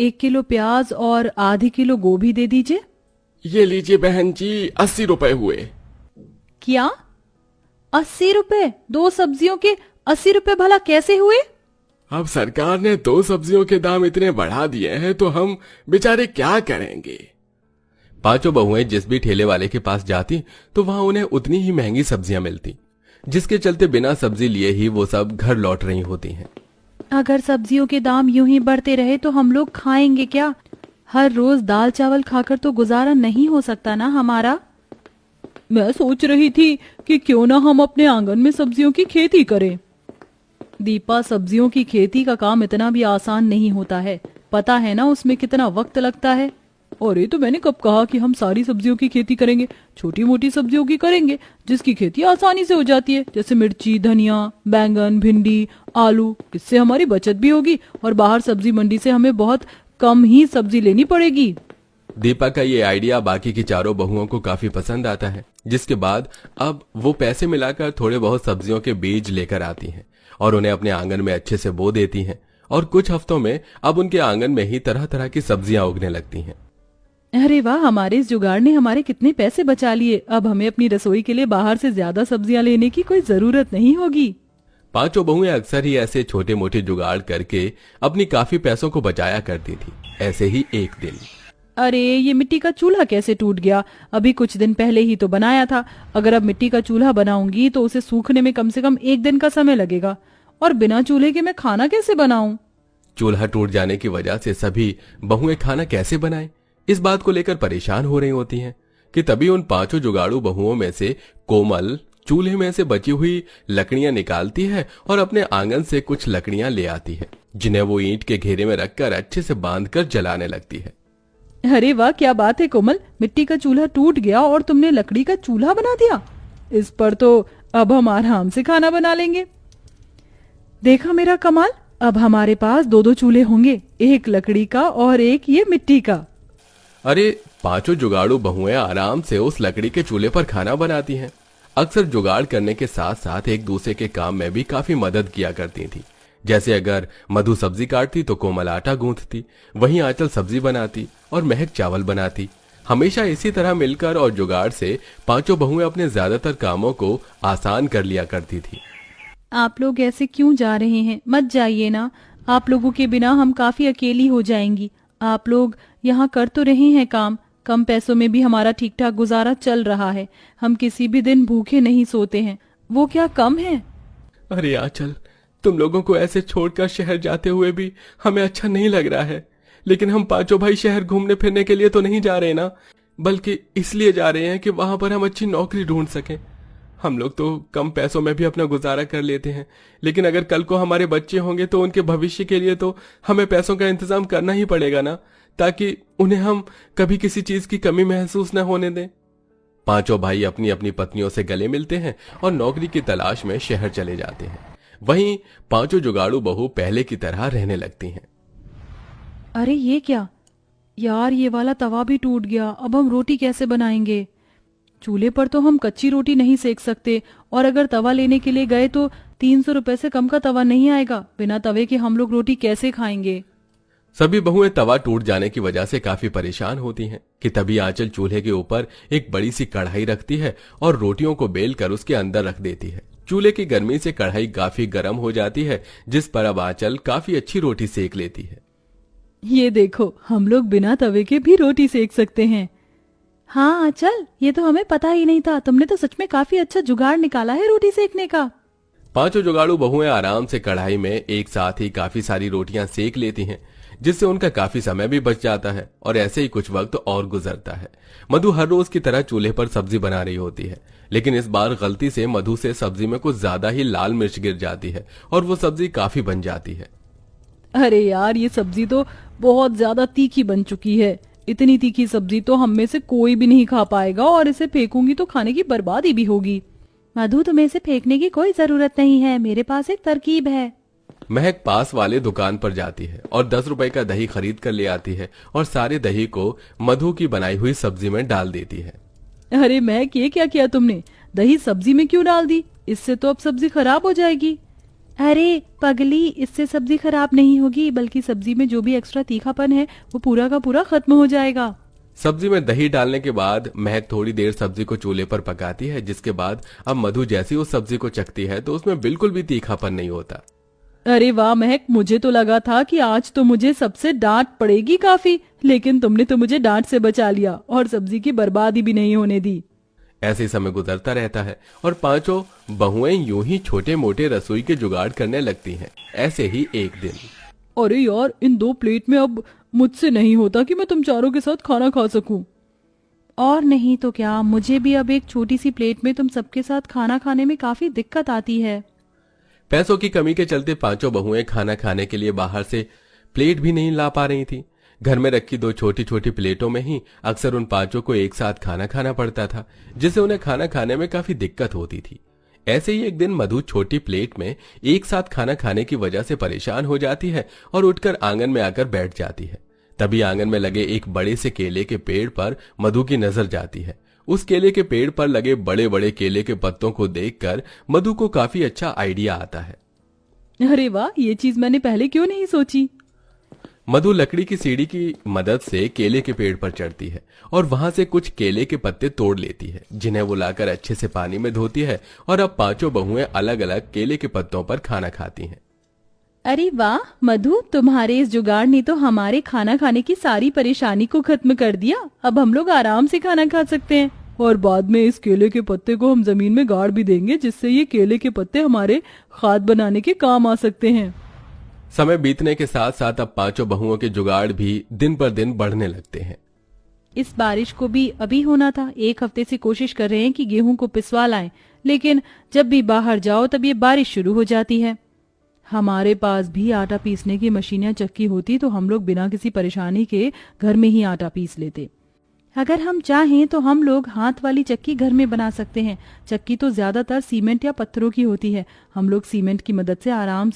1 kilo प्याज और आधी किलो गोभी दे दीजिए। ये लीजिए बहन जी, 80 रुपए हुए। क्या 80 रुपए? 2 सब्जियों के 80 रुपए भला कैसे हुए? अब सरकार ने 2 सब्जियों के दाम इतने बढ़ा दिए हैं तो हम बेचारे क्या करेंगे। पांचों बहुएं जिस भी ठेले वाले के पास जाती तो वहां उन्हें उतनी ही महंगी सब्जियां मिलती, जिसके चलते बिना सब्जी लिए ही वो सब घर लौट रही होती हैं। अगर सब्जियों के दाम यूं ही बढ़ते रहे तो हम लोग खाएंगे क्या? हर रोज दाल चावल खाकर तो गुजारा नहीं हो सकता ना हमारा। मैं सोच रही थी कि क्यों ना हम अपने आंगन में सब्जियों की खेती करें। दीपा, सब्जियों की खेती का काम इतना भी आसान नहीं होता है, पता है ना उसमें कितना वक्त लगता है। और ये तो मैंने कब कहा कि हम सारी सब्जियों की खेती करेंगे, छोटी मोटी सब्जियों की करेंगे जिसकी खेती आसानी से हो जाती है, जैसे मिर्ची, धनिया, बैंगन, भिंडी, आलू। इससे हमारी बचत भी होगी और बाहर सब्जी मंडी से हमें बहुत कम ही सब्जी लेनी पड़ेगी। दीपा का ये आइडिया बाकी की चारों बहुओं को काफी पसंद आता है, जिसके बाद अब वो पैसे मिलाकर थोड़े बहुत सब्जियों के बीज लेकर आती हैं और उन्हें अपने आंगन में अच्छे से बो देती हैं। और कुछ हफ्तों में अब उनके आंगन में ही तरह तरह की सब्जियां उगने लगती हैं। अरे वाह, हमारे इस जुगाड़ ने हमारे कितने पैसे बचा लिए। अब हमें अपनी रसोई के लिए बाहर से ज्यादा सब्जियां लेने की कोई जरूरत नहीं होगी। पांचों बहुएं अक्सर ही ऐसे छोटे मोटे जुगाड़ करके अपनी काफी पैसों को बचाया करती थी। ऐसे ही एक दिन, अरे ये मिट्टी का चूल्हा कैसे टूट गया? अभी कुछ दिन पहले ही तो बनाया था। अगर अब मिट्टी का चूल्हा बनाऊंगी तो उसे सूखने में कम से कम 1 दिन का समय लगेगा, और बिना चूल्हे के मैं खाना कैसे बनाऊं? चूल्हा टूट जाने की वजह से सभी बहुएं खाना कैसे बनाएं, इस बात को लेकर परेशान हो रही होती हैं कि तभी उन पांचों जुगाड़ू बहुओं में से कोमल चूल्हे में से बची हुई लकड़ियां निकालती है और अपने आंगन से कुछ लकड़ियां ले आती है, जिन्हें वो ईंट के घेरे में रखकर अच्छे से बांधकर जलाने लगती है। अरे वाह, क्या बात है कोमल, मिट्टी का चूल्हा टूट गया और तुमने लकड़ी का चूल्हा बना दिया। इस पर तो अब हम आराम से खाना बना लेंगे। देखा मेरा कमाल, अब हमारे पास 2-2 चूल्हे होंगे, एक लकड़ी का और एक ये मिट्टी का। अरे पांचों जुगाड़ू बहुएं आराम से उस लकड़ी के चूल्हे पर खाना बनाती हैं। अक्सर जुगाड़ करने के साथ साथ एक दूसरे के काम में भी काफी मदद किया करती थी। जैसे अगर मधु सब्जी काटती तो कोमल आटा गूंथती, वहीं आंचल सब्जी बनाती और महक चावल बनाती। हमेशा इसी तरह मिलकर और जुगाड़ से पांचों बहुएं अपने ज्यादातर कामों को आसान कर लिया करती थी। आप लोग ऐसे क्यों जा रहे हैं? मत जाइए ना, आप लोगों के बिना हम काफी अकेली हो जाएंगी। आप लोग यहाँ कर तो रहे हैं काम, कम पैसों में भी हमारा ठीक ठाक गुजारा चल रहा है। हम किसी भी दिन भूखे नहीं सोते हैं, वो क्या कम है? अरे आंचल, तुम लोगों को ऐसे छोड़कर शहर जाते हुए भी हमें अच्छा नहीं लग रहा है, लेकिन हम पांचों भाई शहर घूमने फिरने के लिए तो नहीं जा रहे ना, बल्कि इसलिए जा रहे हैं कि वहां पर हम अच्छी नौकरी ढूंढ सकें। हम लोग तो कम पैसों में भी अपना गुजारा कर लेते हैं, लेकिन अगर कल को हमारे बच्चे होंगे तो उनके भविष्य के लिए तो हमें पैसों का इंतजाम करना ही पड़ेगा ना, ताकि उन्हें हम कभी किसी चीज की कमी महसूस न होने दें। पांचों भाई अपनी अपनी पत्नियों से गले मिलते हैं और नौकरी की तलाश में शहर चले जाते हैं। वहीं पांचों जुगाड़ू बहू पहले की तरह रहने लगती हैं। अरे ये क्या यार, ये वाला तवा भी टूट गया, अब हम रोटी कैसे बनाएंगे? चूल्हे पर तो हम कच्ची रोटी नहीं सेक सकते, और अगर तवा लेने के लिए गए तो 300 रुपए से कम का तवा नहीं आएगा। बिना तवे के हम लोग रोटी कैसे खाएंगे? सभी बहुएं तवा टूट जाने की वजह से काफी परेशान होती हैं कि तभी आंचल चूल्हे के ऊपर एक बड़ी सी कढ़ाई रखती है और रोटियों को बेल कर उसके अंदर रख देती है। चूल्हे की गर्मी से कढ़ाई काफी गर्म हो जाती है, जिस पर अब आंचल काफी अच्छी रोटी सेक लेती है। ये देखो, हम लोग बिना तवे के भी रोटी सेक सकते हैं। हाँ आंचल, ये तो हमें पता ही नहीं था। तुमने तो सच में काफी अच्छा जुगाड़ निकाला है रोटी सेकने का। पांचों जुगाड़ू बहुएं आराम से कढ़ाई में एक साथ ही काफी सारी रोटियां सेक लेती हैं, जिससे उनका काफी समय भी बच जाता है और ऐसे ही कुछ वक्त और गुजरता है। मधु हर रोज की तरह चूल्हे पर सब्जी बना रही होती है, लेकिन इस बार गलती से मधु से सब्जी में कुछ ज्यादा ही लाल मिर्च गिर जाती है और वो सब्जी काफी बन जाती है। अरे यार, ये सब्जी तो बहुत ज्यादा तीखी बन चुकी है। इतनी तीखी सब्जी तो हम में से कोई भी नहीं खा पाएगा, और इसे फेंकूंगी तो खाने की बर्बादी भी होगी। मधु, तुम्हें इसे फेंकने की कोई जरूरत नहीं है, मेरे पास एक तरकीब है। महक पास वाले दुकान पर जाती है और 10 रुपए का दही खरीद कर ले आती है और सारे दही को मधु की बनाई हुई सब्जी में डाल देती है। अरे महक, ये क्या किया तुमने? दही सब्जी में क्यों डाल दी? इससे तो अब सब्जी खराब हो जाएगी। अरे पगली, इससे सब्जी खराब नहीं होगी, बल्कि सब्जी में जो भी एक्स्ट्रा तीखापन है वो पूरा का पूरा खत्म हो जाएगा। सब्जी में दही डालने के बाद महक थोड़ी देर सब्जी को चूल्हे पर पकाती है, जिसके बाद अब मधु जैसी उस सब्जी को चखती है तो उसमें बिल्कुल भी तीखापन नहीं होता। अरे वाह महक, मुझे तो लगा था कि आज तो मुझे सबसे डांट पड़ेगी काफी, लेकिन तुमने तो मुझे डांट से बचा लिया और सब्जी की बर्बादी भी नहीं होने दी। ऐसे ही समय गुजरता रहता है और पांचों बहुएं यूं ही छोटे मोटे रसोई के जुगाड़ करने लगती हैं। ऐसे ही एक दिन, अरे यार, इन 2 प्लेट में अब मुझसे नहीं होता कि मैं तुम चारों के साथ खाना खा सकूं। और नहीं तो क्या, मुझे भी अब एक छोटी सी प्लेट में तुम सबके साथ खाना खाने में काफी दिक्कत आती है। पैसों की कमी के चलते पांचों बहुएं खाना खाने के लिए बाहर से प्लेट भी नहीं ला पा रही थी। घर में रखी 2 छोटी छोटी प्लेटों में ही अक्सर उन पांचों को एक साथ खाना खाना पड़ता था, जिससे उन्हें खाना खाने में काफी दिक्कत होती थी। ऐसे ही एक दिन मधु छोटी प्लेट में एक साथ खाना खाने की वजह से परेशान हो जाती है और उठकर आंगन में आकर बैठ जाती है। तभी आंगन में लगे एक बड़े से केले के पेड़ पर मधु की नजर जाती है। उस केले के पेड़ पर लगे बड़े बड़े केले के पत्तों को देखकर मधु को काफी अच्छा आइडिया आता है। अरे वाह, ये चीज मैंने पहले क्यों नहीं सोची। मधु लकड़ी की सीढ़ी की मदद से केले के पेड़ पर चढ़ती है और वहां से कुछ केले के पत्ते तोड़ लेती है, जिन्हें वो लाकर अच्छे से पानी में धोती है। और अब पांचों बहुएं अलग अलग केले के पत्तों पर खाना खाती हैं। अरे वाह मधु, तुम्हारे इस जुगाड़ ने तो हमारे खाना खाने की सारी परेशानी को खत्म कर दिया। अब हम लोग आराम से खाना खा सकते हैं और बाद में इस केले के पत्ते को हम जमीन में गाड़ भी देंगे, जिससे ये केले के पत्ते हमारे खाद बनाने के काम आ सकते हैं। समय बीतने के साथ साथ अब पांचों बहुओं के जुगाड़ भी दिन पर दिन बढ़ने लगते हैं। इस बारिश को भी अभी होना था। 1 हफ्ते से कोशिश कर रहे हैं कि गेहूं को पिसवा लाएं, लेकिन जब भी बाहर जाओ तब ये बारिश शुरू हो जाती है। हमारे पास भी आटा पीसने की मशीन या चक्की होती तो हम लोग बिना किसी परेशानी के घर में ही आटा पीस लेते। अगर हम चाहें तो हम लोग हाथ वाली चक्की घर में बना सकते हैं। चक्की तो ज्यादातर सीमेंट या पत्थरों की होती है। हम लोग सीमेंट की मदद से आराम